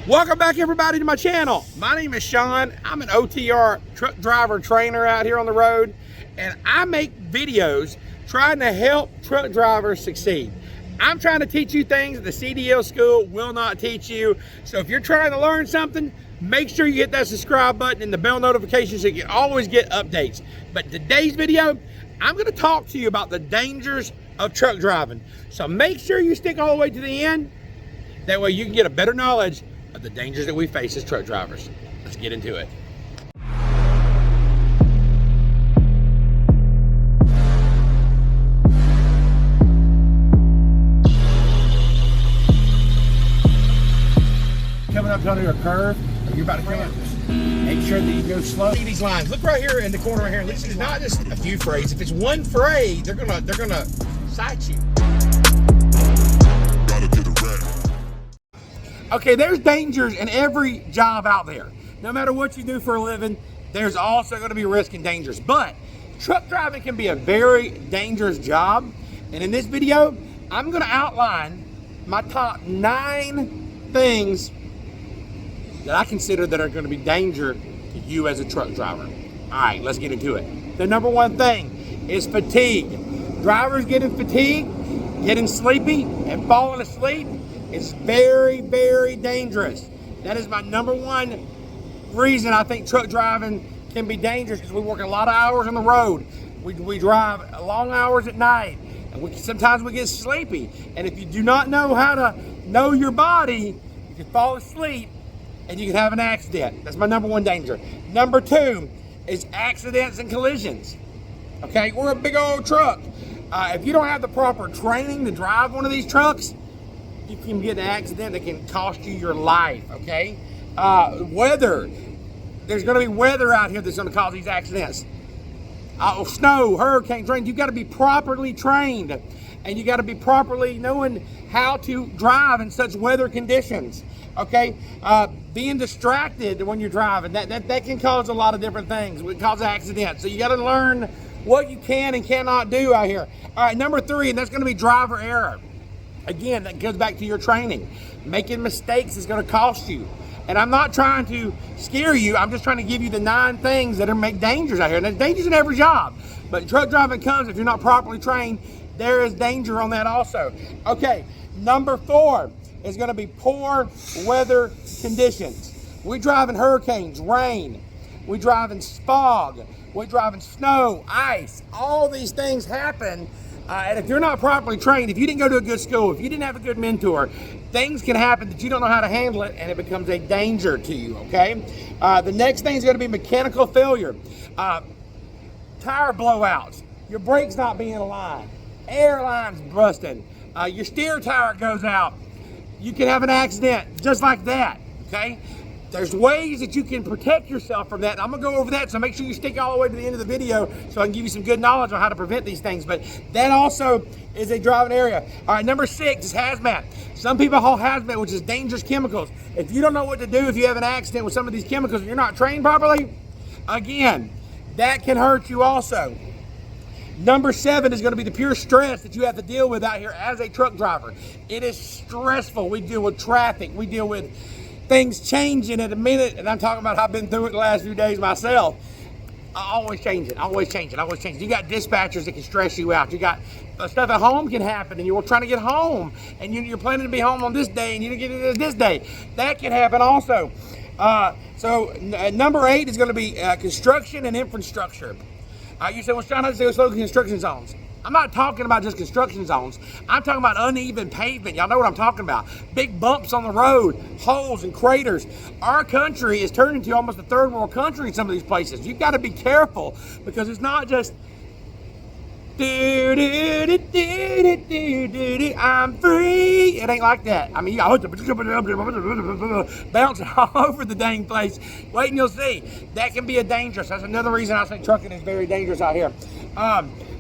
Welcome back everybody to my channel. My name is Sean. I'm an OTR truck driver trainer out here on the road, and I make videos trying to help truck drivers succeed. I'm trying to teach you things that the CDL school will not teach you. So if you're trying to learn something, make sure you hit that subscribe button and the bell notification so you can always get updates. But today's video, I'm going to talk to you about the dangers of truck driving. So make sure you stick all the way to the end. That way you can get a better knowledge of the dangers that we face as truck drivers. Let's get into it. Coming up under a curve, or you're about to come up, make sure that you go slow. See these lines. Look right here in the corner right here. This is not just a few frays. If it's one fray, they're gonna sight you. Okay, there's dangers in every job out there. No matter what you do for a living, there's also going to be risk and dangers. But truck driving can be a very dangerous job. And in this video, I'm going to outline my top 9 things that I consider that are going to be danger to you as a truck driver. All right, let's get into it. The number 1 thing is fatigue. Drivers getting fatigued, getting sleepy, and falling asleep is very, very dangerous. That is my number 1 reason I think truck driving can be dangerous, because we work a lot of hours on the road. We drive long hours at night, and sometimes we get sleepy. And if you do not know how to know your body, you can fall asleep and you can have an accident. That's my number 1 danger. Number 2 is accidents and collisions. Okay, we're a big old truck. If you don't have the proper training to drive one of these trucks, you can get an accident that can cost you your life, okay? Weather. There's gonna be weather out here that's gonna cause these accidents. Snow, hurricanes, rain. You've gotta be properly trained, and you gotta be properly knowing how to drive in such weather conditions, okay? Being distracted when you're driving, that can cause a lot of different things. It can cause accidents. So you gotta learn what you can and cannot do out here. All right, number 3, and that's gonna be driver error. Again, that goes back to your training. Making mistakes is going to cost you. And I'm not trying to scare you. I'm just trying to give you the 9 things that make dangers out here. And there's dangers in every job. But truck driving comes, if you're not properly trained, there is danger on that also. Okay, number 4 is going to be poor weather conditions. We drive in hurricanes, rain. We drive in fog. We drive in snow, ice. All these things happen. And if you're not properly trained, if you didn't go to a good school, if you didn't have a good mentor, things can happen that you don't know how to handle it, and it becomes a danger to you, okay? The next thing is going to be mechanical failure. Tire blowouts, your brakes not being aligned, air lines busting, your steer tire goes out. You can have an accident just like that, okay? There's ways that you can protect yourself from that. And I'm gonna go over that, so make sure you stick all the way to the end of the video so I can give you some good knowledge on how to prevent these things. But that also is a driving area. All right, number 6 is hazmat. Some people haul hazmat, which is dangerous chemicals. If you don't know what to do if you have an accident with some of these chemicals and you're not trained properly, again, that can hurt you also. Number 7 is going to be the pure stress that you have to deal with out here as a truck driver. It is stressful. We deal with traffic. We deal with things changing at a minute, and I'm talking about how I've been through it the last few days myself. I always change it, always change it, always change it. You got dispatchers that can stress you out. You got stuff at home can happen, and you're trying to get home, and you're planning to be home on this day, and you don't get it this day. That can happen also. Number 8 is going to be construction and infrastructure. You said, well, Sean, how does it slow construction zones? I'm not talking about just construction zones. I'm talking about uneven pavement. Y'all know what I'm talking about. Big bumps on the road, holes and craters. Our country is turning into almost a third world country in some of these places. You've got to be careful, because it's not just I'm free. It ain't like that. I mean, you got bouncing all over the dang place. Wait and you'll see. That can be a dangerous. That's another reason I say trucking is very dangerous out here.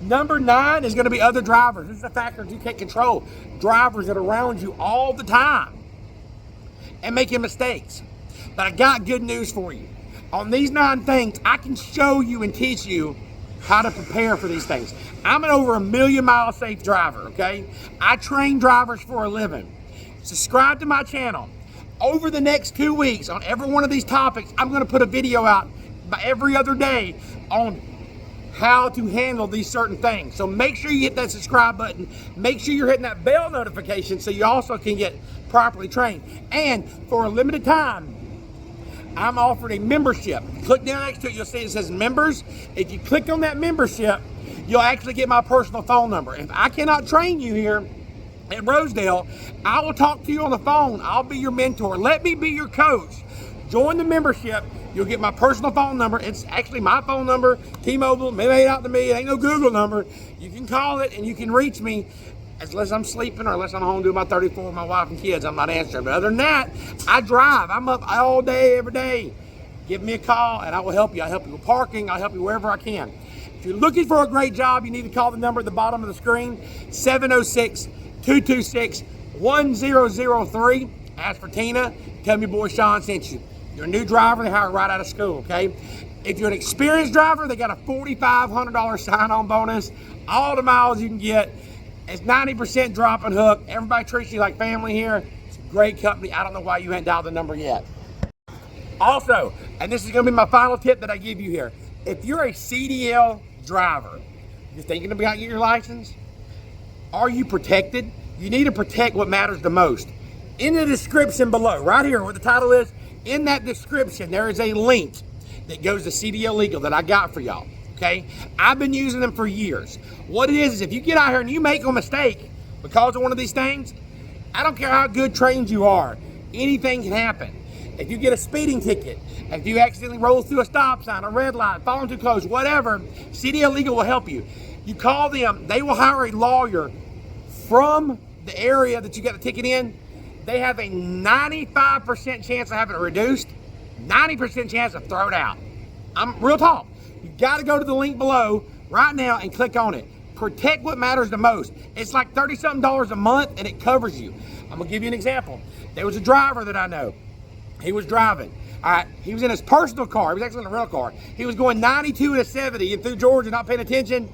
Number 9 is going to be other drivers. This is a factor you can't control. Drivers that are around you all the time and making mistakes. But I got good news for you. On these 9 things, I can show you and teach you how to prepare for these things. I'm an over 1 million mile safe driver, okay? I train drivers for a living. Subscribe to my channel. over the next 2 weeks on every one of these topics, I'm gonna put a video out by every other day on how to handle these certain things. So make sure you hit that subscribe button. Make sure you're hitting that bell notification so you also can get properly trained. And for a limited time, I'm offering a membership. Click down next to it, you'll see it says members. If you click on that membership, you'll actually get my personal phone number. If I cannot train you here at Rosedale, I will talk to you on the phone. I'll be your mentor. Let me be your coach. Join the membership. You'll get my personal phone number. It's actually my phone number, T-Mobile, made out to me. It ain't no Google number. You can call it and you can reach me unless I'm sleeping or unless I'm home doing my 34 with my wife and kids. I'm not answering. But other than that, I drive. I'm up all day, every day. Give me a call and I will help you. I'll help you with parking. I'll help you wherever I can. If you're looking for a great job, you need to call the number at the bottom of the screen, 706-226-1003. Ask for Tina. Tell me boy Sean sent you. You're a new driver, they hire right out of school, okay? If you're an experienced driver, they got a $4,500 sign-on bonus. All the miles you can get. It's 90% drop and hook. Everybody treats you like family here. It's a great company. I don't know why you haven't dialed the number yet. Also, and this is gonna be my final tip that I give you here. If you're a CDL driver, you're thinking about getting your license, are you protected? You need to protect what matters the most. In the description below, right here where the title is, in that description, there is a link that goes to CDL Legal that I got for y'all, okay? I've been using them for years. What it is if you get out here and you make a mistake because of one of these things, I don't care how good trained you are, anything can happen. If you get a speeding ticket, if you accidentally roll through a stop sign, a red light, falling too close, whatever, CDL Legal will help you. You call them, they will hire a lawyer from the area that you got the ticket in. They have a 95% chance of having it reduced, 90% chance of throw it out. I'm real talk. You got to go to the link below right now and click on it. Protect what matters the most. It's like $30-something a month and it covers you. I'm gonna give you an example. There was a driver that I know. He was driving. All right, he was in his personal car. He was actually in a rental car. He was going 92 and 70 and through Georgia, not paying attention.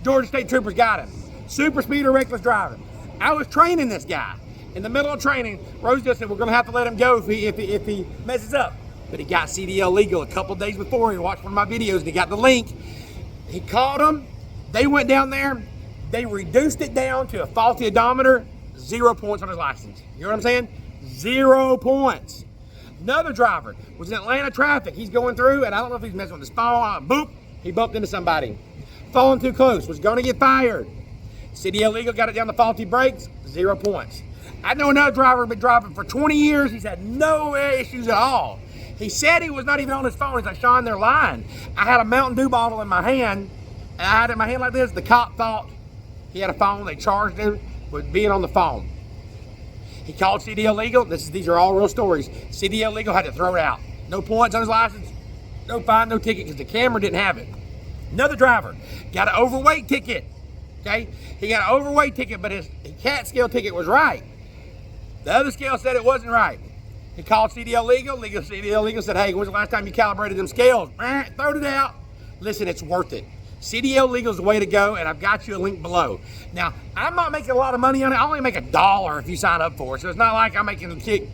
Georgia State Troopers got him. Super speeder, reckless driving. I was training this guy. In the middle of training, Rosedale said, we're gonna have to let him go if he messes up. But he got CDL Legal a couple days before. He watched one of my videos and he got the link. He called them. They went down there. They reduced it down to a faulty odometer, 0 points on his license. You know what I'm saying? 0 points. Another driver was in Atlanta traffic. He's going through, and I don't know if he's messing with his phone. Boop, he bumped into somebody. Falling too close, was gonna get fired. CDL Legal got it down to faulty brakes, 0 points. I know another driver been driving for 20 years. He's had no issues at all. He said he was not even on his phone. He's like, Sean, they're lying. I had a Mountain Dew bottle in my hand, and I had it in my hand like this. The cop thought he had a phone. They charged him with being on the phone. He called CDL Legal. These are all real stories. CDL Legal had to throw it out. No points on his license, no fine, no ticket, because the camera didn't have it. Another driver got an overweight ticket, okay? He got an overweight ticket, but his CAT scale ticket was right. The other scale said it wasn't right. He called CDL Legal. CDL Legal said, hey, when's the last time you calibrated them scales? Throwed it out. Listen, it's worth it. CDL Legal is the way to go, and I've got you a link below. Now, I'm not making a lot of money on it. I only make $1 if you sign up for it, so it's not like I'm making a kick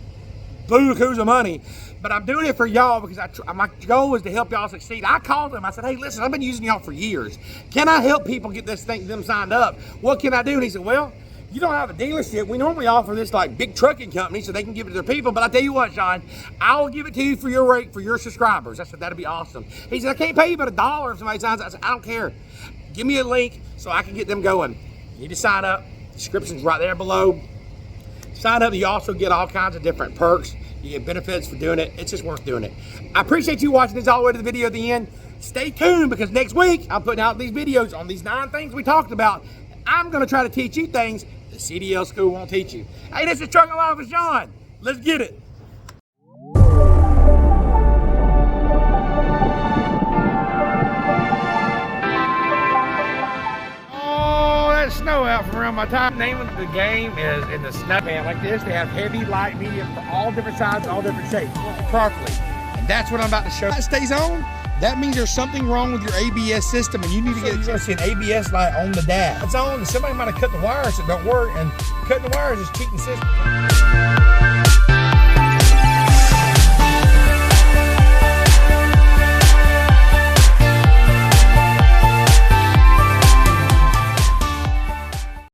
bukus of money, but I'm doing it for y'all because my goal is to help y'all succeed. I called them. I said, hey, listen, I've been using y'all for years. Can I help people get them signed up? What can I do? And he said, well, you don't have a dealership. We normally offer this like big trucking company so they can give it to their people. But I tell you what, Sean, I will give it to you for your rate for your subscribers. I said, that'd be awesome. He said, I can't pay you but $1 if somebody signs up. I said, I don't care. Give me a link so I can get them going. You need to sign up. Description's right there below. Sign up. You also get all kinds of different perks. You get benefits for doing it. It's just worth doing it. I appreciate you watching this all the way to the video at the end. Stay tuned because next week I'm putting out these videos on these 9 things we talked about. I'm going to try to teach you things the CDL school won't teach you. Hey, this is Trucking Life with Sean. Let's get it. Oh, that snow out from around my tire. The name of the game is in the snow band like this. They have heavy, light, medium for all different sizes, all different shapes, properly. And that's what I'm about to show. That stays on. That means there's something wrong with your ABS system and you need to get it. You're gonna see an ABS light on the dash. It's on, and somebody might have cut the wires that don't work, and cutting the wires is cheating the system.